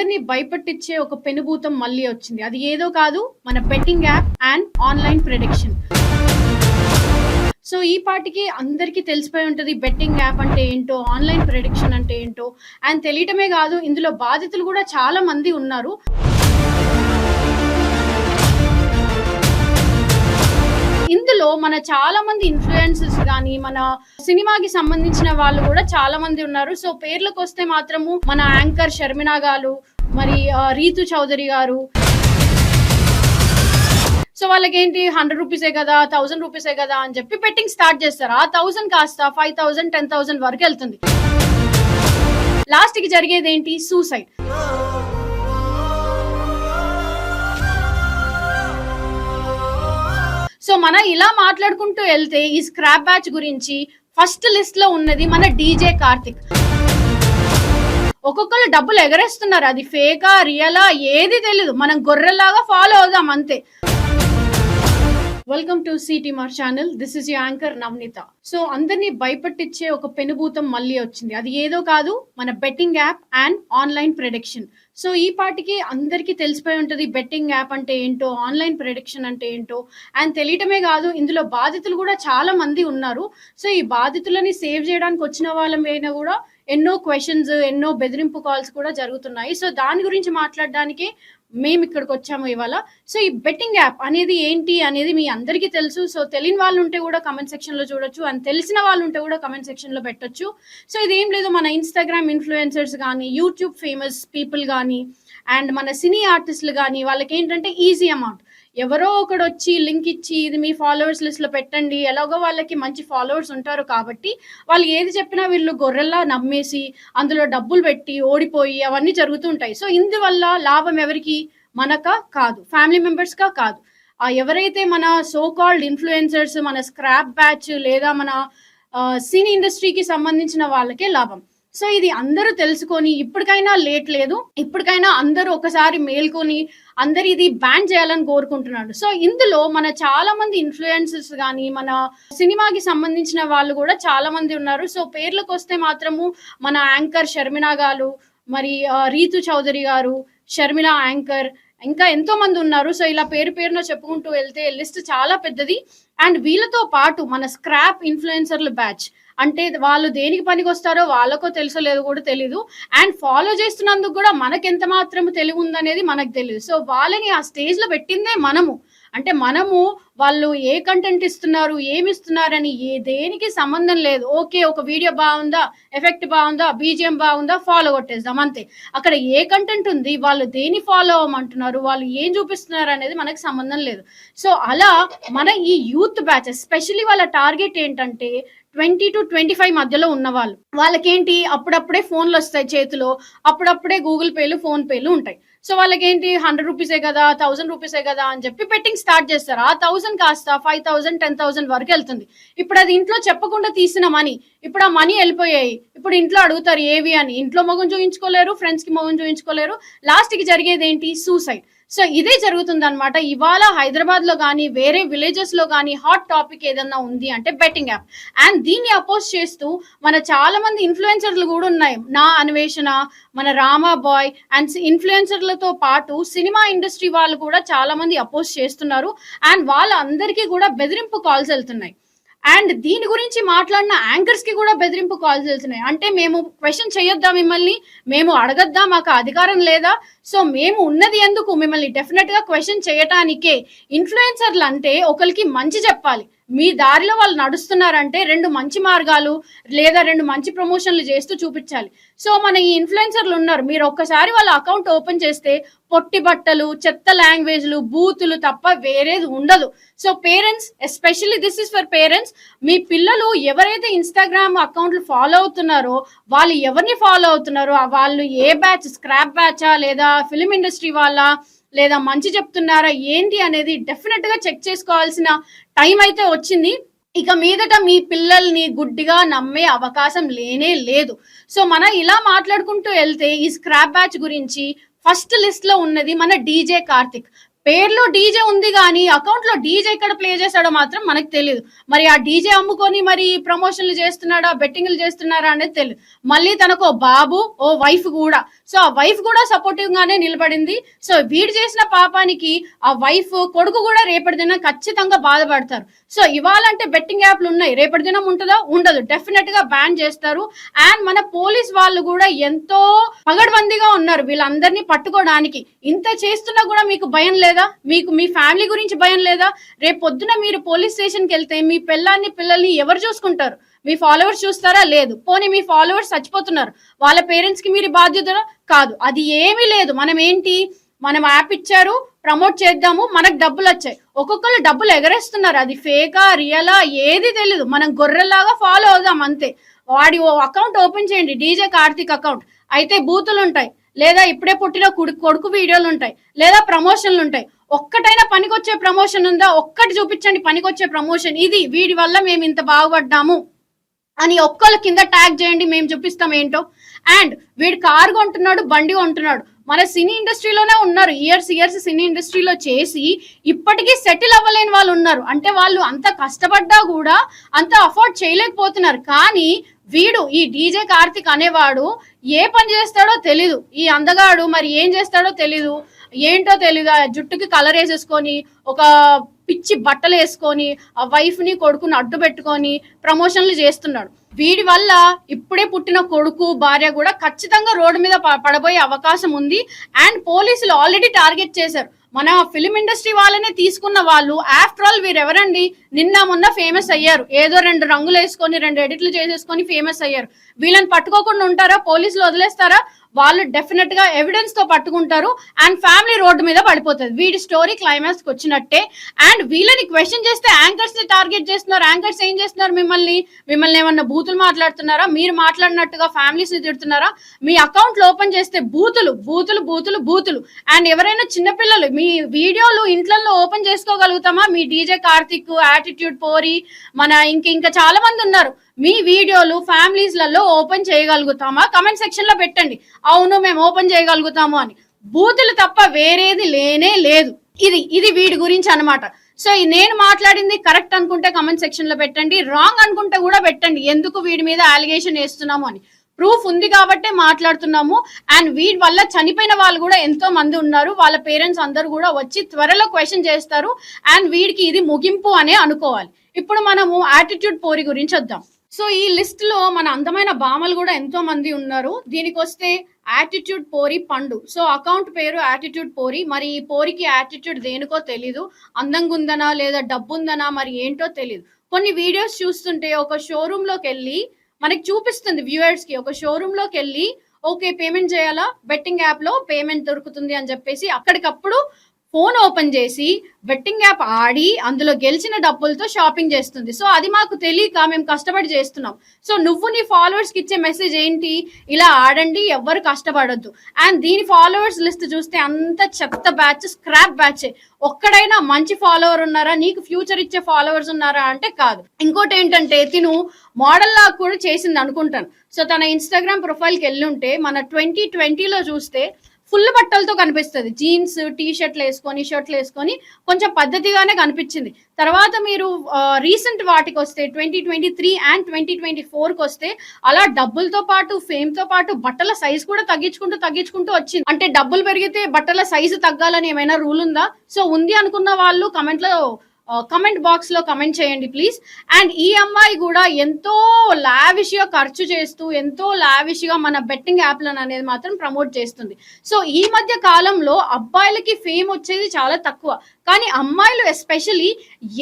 అందరినీ భయపెట్టించే ఒక పెనుభూతం మళ్ళీ వచ్చింది. అది ఏదో కాదు, మన betting app and online prediction. So ఈ పాటికి అందరికీ తెలిసిపోయి ఉంటది బెట్టింగ్ యాప్ అంటే ఏంటో, ఆన్‌లైన్ ప్రెడిక్షన్ అంటే ఏంటో. అండ్ తెలియటమే కాదు, ఇందులో బాధితులు కూడా చాలా మంది ఉన్నారు. ఇందులో మన చాలా మంది ఇన్‌ఫ్లుయెన్సర్స్ గాని, మన సినిమాకి సంబంధించిన వాళ్ళు కూడా చాలా మంది ఉన్నారు. సో పేర్లకొస్తే మాత్రము మన యాంకర్ షర్మిల గారు, మరి రీతు చౌదరి గారు. సో వాళ్ళకేంటి ₹100 కదా, ₹1000 కదా అని చెప్పి బెట్టింగ్ స్టార్ట్ చేస్తారు. ఆ 1000 కాస్త 5000, 10,000 వరకు వెళ్తుంది. లాస్ట్‌కి జరిగేదేంటి? సూసైడ్. సో మనం ఇలా మాట్లాడుకుంటూ వెళ్తే ఈ స్క్రాప్ బ్యాచ్ గురించి ఫస్ట్ లిస్ట్ లో ఉన్నది మన డీజే కార్తిక్. ఒక్కొక్కరు డబ్బులు ఎగరేస్తున్నారు. అది ఫేకా రియలా ఏది తెలీదు. మనం గొర్రెలాగా ఫాలో అవుదాం అంతే. Welcome to Seeti Maar channel. This is your anchor Navaneetha. So అందరినీ భయపెట్టించే ఒక పెనుభూతం మళ్ళీ వచ్చింది. అది ఏదో కాదు, మన betting app and online prediction. So ఈ పాటికి అందరికీ తెలిసిపోయి ఉంటది బెట్టింగ్ యాప్ అంటే ఏంటో, ఆన్‌లైన్ ప్రెడిక్షన్ అంటే ఏంటో. అండ్ తెలియటమే కాదు, ఇందులో బాధితులు కూడా చాలా మంది ఉన్నారు. సో ఈ బాధితులని సేవ్ చేయడానికి వచ్చిన వాళ్ళ మీద కూడా ఎన్నో క్వశ్చన్స్, ఎన్నో బెదిరింపు కాల్స్ కూడా జరుగుతున్నాయి. సో దాని గురించి మాట్లాడడానికి మేము ఇక్కడికి వచ్చాము ఇవాళ. సో ఈ బెట్టింగ్ యాప్ అనేది ఏంటి అనేది మీ అందరికీ తెలుసు. సో తెలియని వాళ్ళు ఉంటే కూడా కమెంట్ సెక్షన్ లో చూడొచ్చు, అండ్ తెలిసిన వాళ్ళు ఉంటే కూడా కమెంట్ సెక్షన్ లో పెట్టొచ్చు. సో ఇదేం లేదు, మన ఇన్స్టాగ్రామ్ ఇన్ఫ్లుయెన్సర్స్ కానీ, యూట్యూబ్ ఫేమస్ పీపుల్ కానీ, అండ్ మన సినీ ఆర్టిస్టులు కానీ, వాళ్ళకి ఏంటంటే ఈజీ అమౌంట్. ఎవరో ఒకడు వచ్చి లింక్ ఇచ్చి ఇది మీ ఫాలోవర్స్ లిస్ట్ లో పెట్టండి, ఎలాగో వాళ్ళకి మంచి ఫాలోవర్స్ ఉంటారు కాబట్టి వాళ్ళు ఏది చెప్పినా వీళ్ళు గొర్రెల్లా నమ్మేసి అందులో డబ్బులు పెట్టి ఓడిపోయి అవన్నీ జరుగుతుంటాయి. సో ఇందువల్ల లాభం ఎవరికి? మనకా కాదు, ఫ్యామిలీ మెంబర్స్ కా కాదు. ఎవరైతే మన సో కాల్డ్ ఇన్ఫ్లుయెన్సర్స్, మన స్క్రాప్ బ్యాచ్ లేదా మన సినీ ఇండస్ట్రీకి సంబంధించిన వాళ్ళకే లాభం. సో ఇది అందరూ తెలుసుకొని ఇప్పటికైనా లేట్ లేదు, ఇప్పటికైనా అందరూ ఒకసారి మేల్కొని అందరు ఇది బ్యాన్ చేయాలని కోరుకుంటున్నాడు. సో ఇందులో మన చాలా మంది ఇన్ఫ్లుయెన్సర్స్ కానీ, మన సినిమాకి సంబంధించిన వాళ్ళు కూడా చాలా మంది ఉన్నారు. సో పేర్లకు వస్తే మాత్రము మన యాంకర్ షర్మిల గారు, మరి రీతు చౌదరి గారు, షర్మిల యాంకర్, ఇంకా ఎంతో మంది ఉన్నారు. సో ఇలా పేరు పేరున చెప్పుకుంటూ వెళ్తే లిస్ట్ చాలా పెద్దది. అండ్ వీళ్ళతో పాటు మన స్క్రాప్ ఇన్ఫ్లుయెన్సర్ల బ్యాచ్, అంటే వాళ్ళు దేనికి పనికి వస్తారో వాళ్ళకో తెలుసో లేదో కూడా తెలీదు. అండ్ ఫాలో చేస్తున్నందుకు కూడా మనకెంత మాత్రం తెలివి ఉందనేది మనకు తెలియదు. సో వాళ్ళని ఆ స్టేజ్ లో పెట్టిందే మనము. అంటే మనము వాళ్ళు ఏ కంటెంట్ ఇస్తున్నారు, ఏమి ఇస్తున్నారని దేనికి సంబంధం లేదు. ఓకే, ఒక వీడియో బాగుందా, ఎఫెక్ట్ బాగుందా, బీజిఎం బాగుందా, ఫాలో కొట్టేద్దాం అంతే. అక్కడ ఏ కంటెంట్ ఉంది, వాళ్ళు దేని ఫాలో అవ్వమంటున్నారు, వాళ్ళు ఏం చూపిస్తున్నారు అనేది మనకు సంబంధం లేదు. సో అలా మన ఈ యూత్ బ్యాచ్ ఎస్పెషల్లీ వాళ్ళ టార్గెట్ ఏంటంటే 20 to 25 మధ్యలో ఉన్న వాళ్ళు. వాళ్ళకేంటి, అప్పుడప్పుడే ఫోన్లు వస్తాయి చేతిలో, అప్పుడప్పుడే గూగుల్ పేలు, ఫోన్ పేలు ఉంటాయి. సో వాళ్ళకేంటి ₹100 కదా, ₹1000 కదా అని చెప్పి బెట్టింగ్ స్టార్ట్ చేస్తారు. ఆ 1000 కాస్త 5000, 10,000 వరకు వెళ్తుంది. ఇప్పుడు అది ఇంట్లో చెప్పకుండా తీసిన మనీ, ఇప్పుడు ఆ మనీ వెళ్ళిపోయాయి. ఇప్పుడు ఇంట్లో అడుగుతారు ఏవి అని. ఇంట్లో మొగం చూపించుకోలేరు, ఫ్రెండ్స్ కి మొగం చూపించుకోలేరు. లాస్ట్ కి జరిగేది ఏంటి? సూసైడ్. సో ఇదే జరుగుతుంది అనమాట. ఇవాళ హైదరాబాద్ లో కానీ, వేరే విలేజెస్ లో కానీ హాట్ టాపిక్ ఏదన్నా ఉంది అంటే బెట్టింగ్ యాప్. అండ్ దీన్ని అపోజ్ చేస్తూ మన చాలా మంది ఇన్ఫ్లుయెన్సర్లు కూడా ఉన్నాయి. నా అన్వేషణ, మన రామా బాయ్ అండ్ ఇన్ఫ్లుయెన్సర్లతో పాటు సినిమా ఇండస్ట్రీ వాళ్ళు కూడా చాలా మంది అపోజ్ చేస్తున్నారు. అండ్ వాళ్ళందరికీ కూడా బెదిరింపు కాల్స్ వెళ్తున్నాయి. అండ్ దీని గురించి మాట్లాడిన యాంకర్స్ కి కూడా బెదిరింపు కాల్స్ వెళ్తున్నాయి. అంటే మేము క్వశ్చన్ చేయొద్దా మిమ్మల్ని, మేము అడగద్దా, మాకు అధికారం లేదా? సో మేము ఉన్నది ఎందుకు? మిమ్మల్ని డెఫినెట్ గా క్వశ్చన్ చేయటానికే. ఇన్ఫ్లుయెన్సర్లు అంటే ఒకరికి మంచి చెప్పాలి. మీ దారిలో వాళ్ళు నడుస్తున్నారంటే 2 మంచి మార్గాలు లేదా 2 మంచి ప్రమోషన్లు చేస్తూ చూపించాలి. సో మన ఈ ఇన్ఫ్లుయెన్సర్లు ఉన్నారు, మీరు ఒక్కసారి వాళ్ళ అకౌంట్ ఓపెన్ చేస్తే పొట్టి బట్టలు, చెత్త లాంగ్వేజ్లు, బూతులు తప్ప వేరేది ఉండదు. So parents, especially this is for parents, మీ పిల్లలు ఎవరైతే ఇన్స్టాగ్రామ్ అకౌంట్లు ఫాలో అవుతున్నారో వాళ్ళు ఎవరిని ఫాలో అవుతున్నారో, వాళ్ళు ఏ బ్యాచ్, స్క్రాప్ బ్యాచా లేదా ఫిలిం ఇండస్ట్రీ వాళ్ళ, లేదా మంచి చెప్తున్నారా ఏంటి అనేది డెఫినెట్ గా చెక్ చేసుకోవాల్సిన టైం అయితే వచ్చింది. ఇక మీదట మీ పిల్లల్ని గుడ్డిగా నమ్మే అవకాశం లేనే లేదు. సో మనం ఇలా మాట్లాడుకుంటూ వెళ్తే ఈ స్క్రాప్ బ్యాచ్ గురించి ఫస్ట్ లిస్ట్ లో ఉన్నది మన డీజే కార్తిక్. పేర్లో డీజే ఉంది కానీ అకౌంట్ లో డీజే ఎక్కడ ప్లే చేశాడో మాత్రం మనకు తెలియదు. మరి ఆ డీజే అమ్ముకొని మరి ప్రమోషన్లు చేస్తున్నాడా, బెట్టింగ్లు చేస్తున్నారా అనేది తెలియదు. మళ్ళీ తనకు ఓ బాబు, ఓ వైఫ్ కూడా. సో ఆ వైఫ్ కూడా సపోర్టివ్ గానే నిలబడింది. సో వీడు చేసిన పాపానికి ఆ వైఫ్, కొడుకు కూడా రేపటి దినం ఖచ్చితంగా బాధపడతారు. సో ఇవాళంటే బెట్టింగ్ యాప్లు ఉన్నాయి, రేపటి దినం ఉంటుందా? ఉండదు. డెఫినెట్ గా బ్యాన్ చేస్తారు. అండ్ మన పోలీస్ వాళ్ళు కూడా ఎంతో పగడ్బందీగా ఉన్నారు వీళ్ళందరినీ పట్టుకోవడానికి. ఇంత చేస్తున్నా కూడా మీకు భయం లేదా? మీకు మీ ఫ్యామిలీ గురించి భయం లేదా? రేపు పొద్దున మీరు పోలీస్ స్టేషన్కి వెళ్తే మీ పిల్లాన్ని, పిల్లల్ని ఎవరు చూసుకుంటారు? మీ ఫాలోవర్స్ చూస్తారా? లేదు. పోనీ మీ ఫాలోవర్స్ చచ్చిపోతున్నారు, వాళ్ళ పేరెంట్స్ కి మీరు బాధ్యత కాదు. అది ఏమీ లేదు. మనం యాప్ ఇచ్చారు, ప్రమోట్ చేద్దాము, మనకు డబ్బులు వచ్చాయి. ఒక్కొక్కరు డబ్బులు ఎగరేస్తున్నారు. అది ఫేకా, రియలా ఏది తెలీదు. మనం గొర్రెలాగా ఫాలో అవుదాం అంతే. వాడి అకౌంట్ ఓపెన్ చేయండి, డీజే కార్తిక్ అకౌంట్ అయితే బూతులు ఉంటాయి, లేదా ఇప్పుడే పుట్టిన కొడుకు వీడియోలు ఉంటాయి, లేదా ప్రమోషన్లు ఉంటాయి. ఒక్కటైనా పనికొచ్చే ప్రమోషన్ ఉందా? ఒక్కటి చూపించండి పనికొచ్చే ప్రమోషన్. ఇది వీడి వల్ల మేము ఇంత బాగుపడ్డాము అని ఒక్కళ్ళ కింద ట్యాగ్ చేయండి, మేము చూపిస్తాం ఏంటో. అండ్ వీడు కారు కొంటున్నాడు, బండి కొంటున్నాడు. మన సినీ ఇండస్ట్రీలోనే ఉన్నారు, ఇయర్స్ సినీ ఇండస్ట్రీలో చేసి ఇప్పటికీ సెటిల్ అవ్వలేని వాళ్ళు ఉన్నారు. అంటే వాళ్ళు అంత కష్టపడ్డా కూడా అంత అఫోర్డ్ చేయలేకపోతున్నారు. కానీ వీడు, ఈ డీజే కార్తిక్ అనేవాడు ఏ పని చేస్తాడో తెలీదు. ఈ అందగాడు మరి ఏం చేస్తాడో తెలీదు, ఏంటో తెలీదు. ఆ జుట్టుకి కలర్ వేసేసుకొని, ఒక పిచ్చి బట్టలు వేసుకొని, ఆ వైఫ్ ని, కొడుకుని అడ్డు పెట్టుకొని ప్రమోషన్లు చేస్తున్నాడు. వీడి వల్ల ఇప్పుడే పుట్టిన కొడుకు, భార్య కూడా ఖచ్చితంగా రోడ్డు మీద పడబోయే అవకాశం ఉంది. అండ్ పోలీసులు ఆల్రెడీ టార్గెట్ చేశారు. మన ఫిలిం ఇండస్ట్రీ వాళ్ళనే తీసుకున్న వాళ్ళు. ఆఫ్టర్ ఆల్ వీరెవరండి? నిన్న మొన్న ఫేమస్ అయ్యారు. ఏదో 2 రంగులు వేసుకొని, 2 ఎడిట్లు చేసేసుకొని ఫేమస్ అయ్యారు. వీళ్ళని పట్టుకోకుండా ఉంటారా? పోలీసులు వదిలేస్తారా? వాళ్ళు డెఫినెట్ గా ఎవిడెన్స్ తో పట్టుకుంటారు. అండ్ ఫ్యామిలీ రోడ్డు మీద పడిపోతుంది. వీడి స్టోరీ క్లైమాక్స్ కి వచ్చినట్టే. అండ్ వీళ్ళని క్వశ్చన్ చేస్తే యాంకర్స్ ని టార్గెట్ చేస్తున్నారు. యాంకర్స్ ఏం చేస్తున్నారు? మిమ్మల్ని ఏమన్నా బూతులు మాట్లాడుతున్నారా? మీరు మాట్లాడినట్టుగా ఫ్యామిలీస్ ని తిడుతున్నారా? మీ అకౌంట్ లో ఓపెన్ చేస్తే బూతులు బూతులు బూతులు బూతులు. అండ్ ఎవరైనా చిన్నపిల్లలు మీ వీడియోలు ఇంట్లో ఓపెన్ చేసుకోగలుగుతామా? మీ డీజే కార్తిక్, యాటిట్యూడ్ పోరి, మన ఇంకా చాలా మంది ఉన్నారు. మీ వీడియోలు ఫ్యామిలీస్ లలో ఓపెన్ చేయగలుగుతామా? కమెంట్ సెక్షన్ లో పెట్టండి, అవును మేము ఓపెన్ చేయగలుగుతాము అని. బూతులు తప్ప వేరేది లేనే లేదు. ఇది వీడి గురించి అనమాట. సో నేను మాట్లాడింది కరెక్ట్ అనుకుంటే కమెంట్ సెక్షన్ లో పెట్టండి, రాంగ్ అనుకుంటే కూడా పెట్టండి. ఎందుకు వీడి మీద అలిగేషన్ వేస్తున్నాము అని ప్రూఫ్ ఉంది కాబట్టే మాట్లాడుతున్నాము. అండ్ వీడి వల్ల చనిపోయిన వాళ్ళు కూడా ఎంతో మంది ఉన్నారు. వాళ్ళ పేరెంట్స్ అందరూ కూడా వచ్చి త్వరలో క్వశ్చన్ చేస్తారు. అండ్ వీడికి ఇది ముగింపు అనే అనుకోవాలి. ఇప్పుడు మనము యాటిట్యూడ్ పోరి గురించి వద్దాం. సో ఈ లిస్ట్ లో మన అందమైన భామలు కూడా ఎంతో మంది ఉన్నారు. దీనికి వస్తే యాటిట్యూడ్ పోరి పండు. సో అకౌంట్ పేరు యాటిట్యూడ్ పోరి. మరి ఈ పోరికి యాటిట్యూడ్ దేనికో తెలీదు, అందంగా ఉందనా లేదా డబ్బు ఉందనా మరి ఏంటో తెలీదు. కొన్ని వీడియోస్ చూస్తుంటే ఒక షోరూమ్ లోకి వెళ్ళి మనకి చూపిస్తుంది వ్యూవర్స్ కి. ఒక షోరూమ్ లోకి వెళ్ళి ఓకే పేమెంట్ చేయాలా, బెట్టింగ్ యాప్ లో పేమెంట్ దొరుకుతుంది అని చెప్పేసి అక్కడికప్పుడు ఫోన్ ఓపెన్ చేసి బెట్టింగ్ యాప్ ఆడి అందులో గెలిచిన డబ్బులతో షాపింగ్ చేస్తుంది. సో అది మాకు తెలియక మేము కష్టపడి చేస్తున్నాం. సో నువ్వు నీ ఫాలోవర్స్కి ఇచ్చే మెసేజ్ ఏంటి? ఇలా ఆడండి, ఎవ్వరు కష్టపడొద్దు. అండ్ దీని ఫాలోవర్స్ లిస్ట్ చూస్తే అంత చెత్త బ్యాచ్, స్క్రాప్ బ్యాచ్. ఒక్కడైనా మంచి ఫాలోవర్ ఉన్నారా, నీకు ఫ్యూచర్ ఇచ్చే ఫాలోవర్స్ ఉన్నారా అంటే కాదు. ఇంకోటి ఏంటంటే తిను మోడల్ లాగా కూడా చేసింది అనుకుంటాను. సో తన ఇన్స్టాగ్రామ్ ప్రొఫైల్కి వెళ్ళి ఉంటే మన 2020లో చూస్తే ఫుల్ బట్టలతో కనిపిస్తుంది. జీన్స్, టీ షర్ట్లు వేసుకొని కొంచెం పద్ధతిగానే కనిపించింది. తర్వాత మీరు రీసెంట్ వాటికి వస్తే 2023 అండ్ 2024కి వస్తే అలా డబ్బులతో పాటు, ఫేమ్ తో పాటు బట్టల సైజ్ కూడా తగ్గించుకుంటూ వచ్చింది. అంటే డబ్బులు పెరిగితే బట్టల సైజు తగ్గాలని ఏమైనా రూల్ ఉందా? సో ఉంది అనుకున్న వాళ్ళు కమెంట్ బాక్స్ లో కమెంట్ చేయండి ప్లీజ్. అండ్ ఈ అమ్మాయి కూడా ఎంతో లావిష్ గా ఖర్చు చేస్తూ, ఎంతో లావిష్ గా మన బెట్టింగ్ యాప్లను అనేది మాత్రం ప్రమోట్ చేస్తుంది. సో ఈ మధ్య కాలంలో అబ్బాయిలకి ఫేమ్ వచ్చేది చాలా తక్కువ, కానీ అమ్మాయిలు ఎస్పెషలీ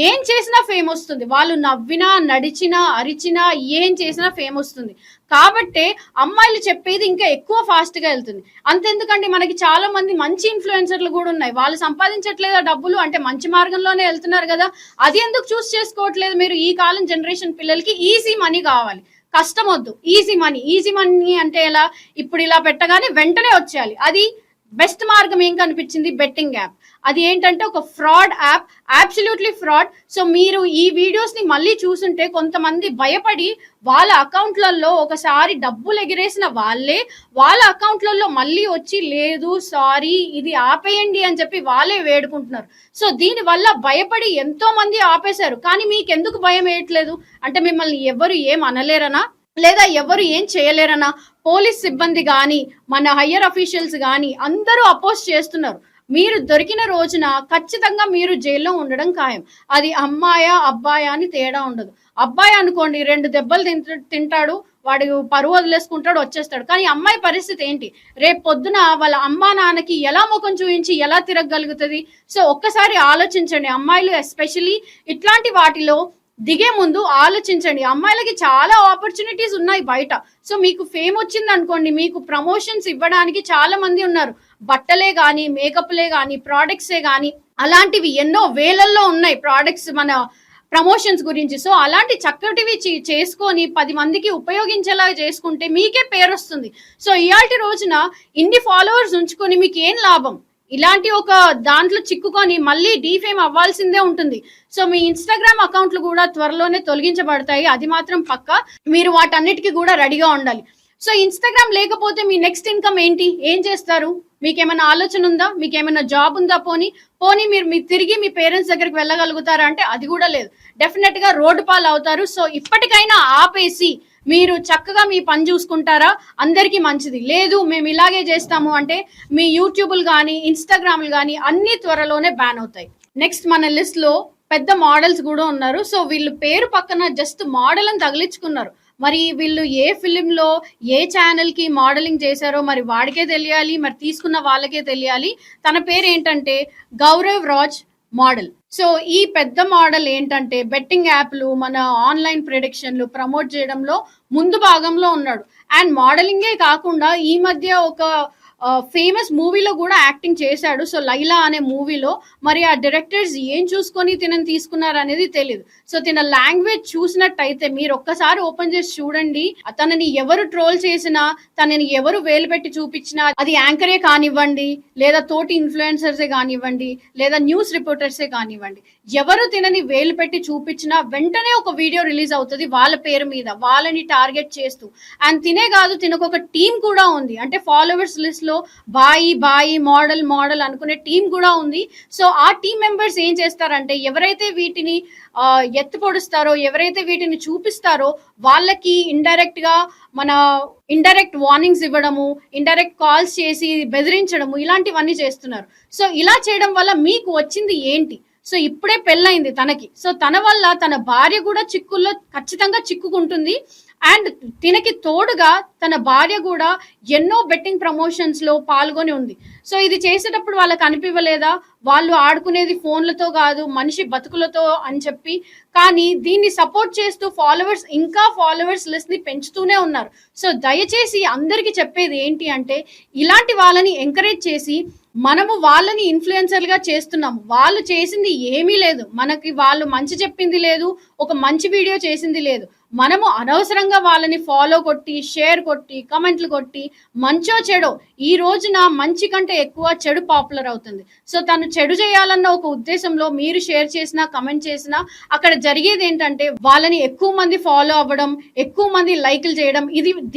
ఏం చేసినా ఫేమ్ వస్తుంది. వాళ్ళు నవ్వినా, నడిచినా, అరిచినా, ఏం చేసినా ఫేమ్ వస్తుంది. కాబట్టే అమ్మాయిలు చెప్పేది ఇంకా ఎక్కువ ఫాస్ట్ గా వెళ్తుంది. అంతెందుకండి, మనకి చాలా మంది మంచి ఇన్ఫ్లుయెన్సర్లు కూడా ఉన్నాయి. వాళ్ళు సంపాదించట్లేదా డబ్బులు అంటే మంచి మార్గంలోనే వెళ్తున్నారు కదా. అది ఎందుకు చూస్ చేసుకోవట్లేదు మీరు? ఈ కాలం జనరేషన్ పిల్లలకి ఈజీ మనీ కావాలి, కష్టం వద్దు. ఈజీ మనీ అంటే ఎలా? ఇప్పుడు ఇలా పెట్టగానే వెంటనే వచ్చేయాలి. అది బెస్ట్ మార్గం ఏం కనిపించింది? Betting app. అది ఏంటంటే ఒక fraud app, absolutely fraud. So మీరు ఈ వీడియోస్ ని మళ్ళీ చూసుంటే కొంతమంది భయపడి వాళ్ళ అకౌంట్లలో ఒకసారి డబ్బులు ఎగిరేసిన వాళ్ళే వాళ్ళ అకౌంట్లలో మళ్ళీ వచ్చి లేదు సారీ ఇది ఆపేయండి అని చెప్పి వాళ్ళే వేడుకుంటున్నారు. సో దీని వల్ల భయపడి ఎంతో మంది ఆపేశారు. కానీ మీకు ఎందుకు భయం వేయట్లేదు? అంటే మిమ్మల్ని ఎవరు ఏం అనలేరనా, లేదా ఎవరు ఏం చేయలేరనా? పోలీస్ సిబ్బంది గాని మన హయ్యర్ అఫీషియల్స్ గాని అందరూ అపోజ్ చేస్తున్నారు. మీరు దొరికిన రోజున ఖచ్చితంగా మీరు జైల్లో ఉండడం ఖాయం. అది అమ్మాయా అబ్బాయా అని తేడా ఉండదు. అబ్బాయి అనుకోండి 2 దెబ్బలు తింటాడు, వాడు పరువు వదిలేసుకుంటాడు, వచ్చేస్తాడు. కానీ అమ్మాయి పరిస్థితి ఏంటి? రేపు పొద్దున వాళ్ళ అమ్మా నాన్నకి ఎలా ముఖం చూయించి ఎలా తిరగగలుగుతుంది? సో ఒక్కసారి ఆలోచించండి. అమ్మాయిలు ఎస్పెషలీ ఇట్లాంటి వాటిలో దిగే ముందు ఆలోచించండి. అమ్మాయిలకి చాలా ఆపర్చునిటీస్ ఉన్నాయి బయట. సో మీకు ఫేమ్ వచ్చింది అనుకోండి, మీకు ప్రమోషన్స్ ఇవ్వడానికి చాలా మంది ఉన్నారు. బట్టలే కానీ, మేకప్లే కానీ, ప్రోడక్ట్సే కానీ, అలాంటివి ఎన్నో వేలల్లో ఉన్నాయి ప్రోడక్ట్స్ మన ప్రమోషన్స్ గురించి. సో అలాంటి చక్కటివి చేసుకొని 10 మందికి ఉపయోగించేలా చేసుకుంటే మీకే పేరు వస్తుంది. సో ఇయాల్టి రోజున ఇన్ని ఫాలోవర్స్ ఉంచుకొని మీకు ఏం లాభం? ఇలాంటి ఒక దాంట్లో చిక్కుకొని మళ్ళీ డీఫేమ్ అవ్వాల్సిందే ఉంటుంది. సో మీ ఇన్స్టాగ్రామ్ అకౌంట్లు కూడా త్వరలోనే తొలగించబడతాయి. అది మాత్రం పక్కా. మీరు వాటన్నిటికీ కూడా రెడీగా ఉండాలి. సో ఇన్స్టాగ్రామ్ లేకపోతే మీ నెక్స్ట్ ఇన్కమ్ ఏంటి? ఏం చేస్తారు? మీకేమైనా ఆలోచన ఉందా? మీకేమైనా జాబ్ ఉందా? పోనీ మీరు తిరిగి మీ పేరెంట్స్ దగ్గరికి వెళ్ళగలుగుతారా అంటే అది కూడా లేదు. డెఫినెట్ గా రోడ్డు పాలు అవుతారు. సో ఇప్పటికైనా ఆపేసి మీరు చక్కగా మీ పని చూసుకుంటారా? అందరికీ మంచిది. లేదు మేము ఇలాగే చేస్తాము అంటే మీ యూట్యూబ్లు కానీ ఇన్స్టాగ్రామ్లు కానీ అన్ని త్వరలోనే బ్యాన్ అవుతాయి. నెక్స్ట్ మన లిస్ట్ లో పెద్ద మోడల్స్ కూడా ఉన్నారు. సో వీళ్ళు పేరు పక్కన జస్ట్ మోడల్ అని తగిలించుకున్నారు. మరి వీళ్ళు ఏ ఫిలింలో ఏ ఛానల్ కి మోడలింగ్ చేశారో మరి వాడికే తెలియాలి, మరి తీసుకున్న వాళ్ళకే తెలియాలి. తన పేరు ఏంటంటే గౌరవ్ రాజ్ మోడల్. సో ఈ పెద్ద మోడల్ ఏంటంటే బెట్టింగ్ యాప్లు, మన ఆన్లైన్ ప్రిడిక్షన్లు ప్రమోట్ చేయడంలో ముందు భాగంలో ఉన్నాడు. అండ్ మోడలింగే కాకుండా ఈ మధ్య ఒక ఫేమస్ మూవీలో కూడా యాక్టింగ్ చేశాడు. సో లైలా అనే మూవీలో. మరి ఆ డైరెక్టర్స్ ఏం చూసుకొని తినని తీసుకున్నారు అనేది తెలియదు. సో తిన లాంగ్వేజ్ చూసినట్టయితే మీరు ఒక్కసారి ఓపెన్ చేసి చూడండి. తనని ఎవరు ట్రోల్ చేసినా, తనని ఎవరు వేలు పెట్టి చూపించినా, అది యాంకరే కానివ్వండి, లేదా తోటి ఇన్ఫ్లుయెన్సర్సే కానివ్వండి, లేదా న్యూస్ రిపోర్టర్సే కానివ్వండి, ఎవరు తినని వేలు పెట్టి చూపించినా వెంటనే ఒక వీడియో రిలీజ్ అవుతుంది వాళ్ళ పేరు మీద, వాళ్ళని టార్గెట్ చేస్తూ. అండ్ తినే కాదు, తినకు ఒక టీం కూడా ఉంది. అంటే ఫాలోవర్స్ లిస్ట్ లో బాయి మోడల్ అనుకునే టీం కూడా ఉంది. సో ఆ టీం మెంబర్స్ ఏం చేస్తారంటే ఎవరైతే వీటిని ఎత్తు పొడుస్తారో, ఎవరైతే వీటిని చూపిస్తారో వాళ్ళకి ఇండైరెక్ట్ వార్నింగ్స్ ఇవ్వడము, ఇండైరెక్ట్ కాల్స్ చేసి బెదిరించడము, ఇలాంటివన్నీ చేస్తున్నారు. సో ఇలా చేయడం వల్ల మీకు వచ్చింది ఏంటి? సో ఇప్పుడే పెళ్ళైంది తనకి. సో తన వల్ల తన భార్య కూడా చిక్కుల్లో ఖచ్చితంగా చిక్కుకుంటుంది. అండ్ తినకి తోడుగా తన భార్య కూడా ఎన్నో బెట్టింగ్ ప్రమోషన్స్ లో పాల్గొని ఉంది. సో ఇది చేసేటప్పుడు వాళ్ళకి అనిపివ్వలేదా? వాళ్ళు ఆడుకునేది ఫోన్లతో కాదు, మనిషి బతుకులతో అని చెప్పి. కానీ దీన్ని సపోర్ట్ చేస్తూ ఫాలోవర్స్ లిస్ట్ ని పెంచుతూనే ఉన్నారు. సో దయచేసి అందరికి చెప్పేది ఏంటి అంటే ఇలాంటి వాళ్ళని ఎంకరేజ్ చేసి మనము వాళ్ళని ఇన్ఫ్లుయెన్సర్లుగా చేస్తున్నాము. వాళ్ళు చేసింది ఏమీ లేదు, మనకి వాళ్ళు మంచి చెప్పింది లేదు, ఒక మంచి వీడియో చేసింది లేదు. మనము అనవసరంగా వాళ్ళని ఫాలో కొట్టి, షేర్ కొట్టి, కమెంట్లు కొట్టి, మంచో చెడో ఈ రోజున మంచి కంటే ఎక్కువ చెడు పాపులర్ అవుతుంది. సో తను చెడు చేయాలన్న ఒక ఉద్దేశంలో మీరు షేర్ చేసినా, కమెంట్ చేసినా అక్కడ జరిగేది ఏంటంటే వాళ్ళని ఎక్కువ మంది ఫాలో అవ్వడం, ఎక్కువ మంది లైక్లు చేయడం.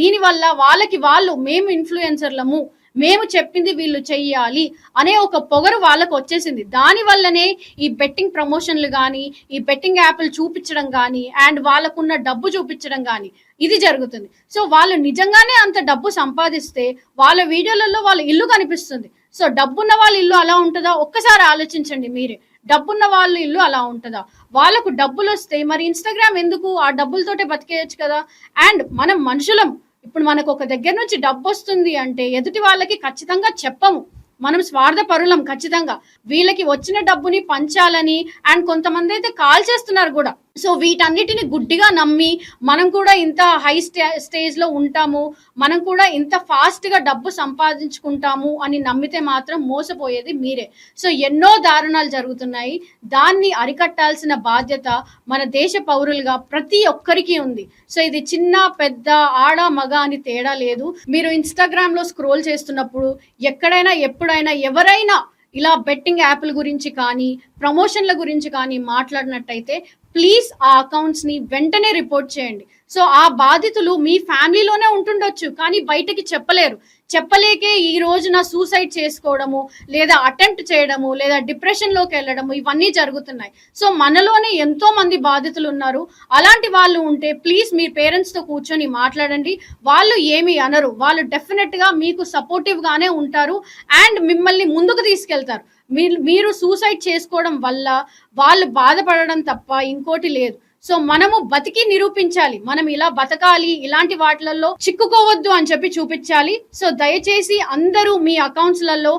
దీనివల్ల వాళ్ళు మేము ఇన్ఫ్లుయెన్సర్లము, మేము చెప్పింది వీళ్ళు చెయ్యాలి అనే ఒక పొగరు వాళ్ళకు వచ్చేసింది. దాని వల్లనే ఈ బెట్టింగ్ ప్రమోషన్లు కానీ, ఈ బెట్టింగ్ యాప్లు చూపించడం కానీ, అండ్ వాళ్ళకున్న డబ్బు చూపించడం కానీ ఇది జరుగుతుంది. సో వాళ్ళు నిజంగానే అంత డబ్బు సంపాదిస్తే వాళ్ళ వీడియోలలో వాళ్ళ ఇల్లు కనిపిస్తుంది. సో డబ్బున్న వాళ్ళ ఇల్లు అలా ఉంటుందా? ఒక్కసారి ఆలోచించండి మీరే. డబ్బున్న వాళ్ళ ఇల్లు అలా ఉంటుందా? వాళ్ళకు డబ్బులు వస్తే మరి ఇన్స్టాగ్రామ్ ఎందుకు? ఆ డబ్బులతోటే బతికేయచ్చు కదా. అండ్ మనం మనుషులం. ఇప్పుడు మనకు ఒక దగ్గర నుంచి డబ్బు వస్తుంది అంటే ఎదుటి వాళ్ళకి ఖచ్చితంగా చెప్పము. మనం స్వార్థపరులం ఖచ్చితంగా. వీళ్ళకి వచ్చిన డబ్బుని పంచాలని. అండ్ కొంతమంది అయితే కాల్ చేస్తున్నారు కూడా. సో వీటన్నిటిని గుడ్డిగా నమ్మి మనం కూడా ఇంత హై స్టేజ్లో ఉంటాము, మనం కూడా ఇంత ఫాస్ట్గా డబ్బు సంపాదించుకుంటాము అని నమ్మితే మాత్రం మోసపోయేది మీరే. సో ఎన్నో దారుణాలు జరుగుతున్నాయి. దాన్ని అరికట్టాల్సిన బాధ్యత మన దేశ పౌరులుగా ప్రతి ఒక్కరికి ఉంది. సో ఇది చిన్న పెద్ద ఆడ మగ అని తేడా లేదు. మీరు ఇన్స్టాగ్రామ్లో స్క్రోల్ చేస్తున్నప్పుడు ఎక్కడైనా ఎప్పుడైనా ఎవరైనా ఇలా బెట్టింగ్ యాప్ల గురించి కానీ ప్రమోషన్ల గురించి కానీ మాట్లాడినట్టయితే ప్లీజ్ ఆ అకౌంట్స్ని వెంటనే రిపోర్ట్ చేయండి. సో ఆ బాధితులు మీ ఫ్యామిలీలోనే ఉంటుండొచ్చు, కానీ బయటకి చెప్పలేరు. చెప్పలేకే ఈ రోజున సూసైడ్ చేసుకోవడము, లేదా అటెంప్ట్ చేయడము, లేదా డిప్రెషన్లోకి వెళ్ళడము, ఇవన్నీ జరుగుతున్నాయి. సో మనలోనే ఎంతో మంది బాధితులు ఉన్నారు. అలాంటి వాళ్ళు ఉంటే ప్లీజ్ మీ పేరెంట్స్తో కూర్చొని మాట్లాడండి. వాళ్ళు ఏమి అనరు, వాళ్ళు డెఫినెట్గా మీకు సపోర్టివ్గానే ఉంటారు అండ్ మిమ్మల్ని ముందుకు తీసుకెళ్తారు. మీరు సూసైడ్ చేసుకోవడం వల్ల వాళ్ళు బాధపడడం తప్ప ఇంకోటి లేదు. సో మనము బతికి నిరూపించాలి, మనం ఇలా బతకాలి, ఇలాంటి వాటిలలో చిక్కుకోవద్దు అని చెప్పి చూపించాలి. సో దయచేసి అందరూ మీ అకౌంట్స్లలో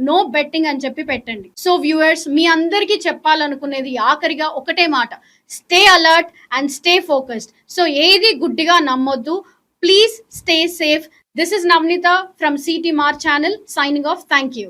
#no betting అని చెప్పి పెట్టండి. సో వ్యూవర్స్, మీ అందరికీ చెప్పాలనుకునేది ఆఖరిగా ఒకటే మాట, stay alert and stay focused. So ఏది గుడ్డిగా నమ్మొద్దు. Please stay safe. This is Navnita from CT Mar channel signing off. Thank you.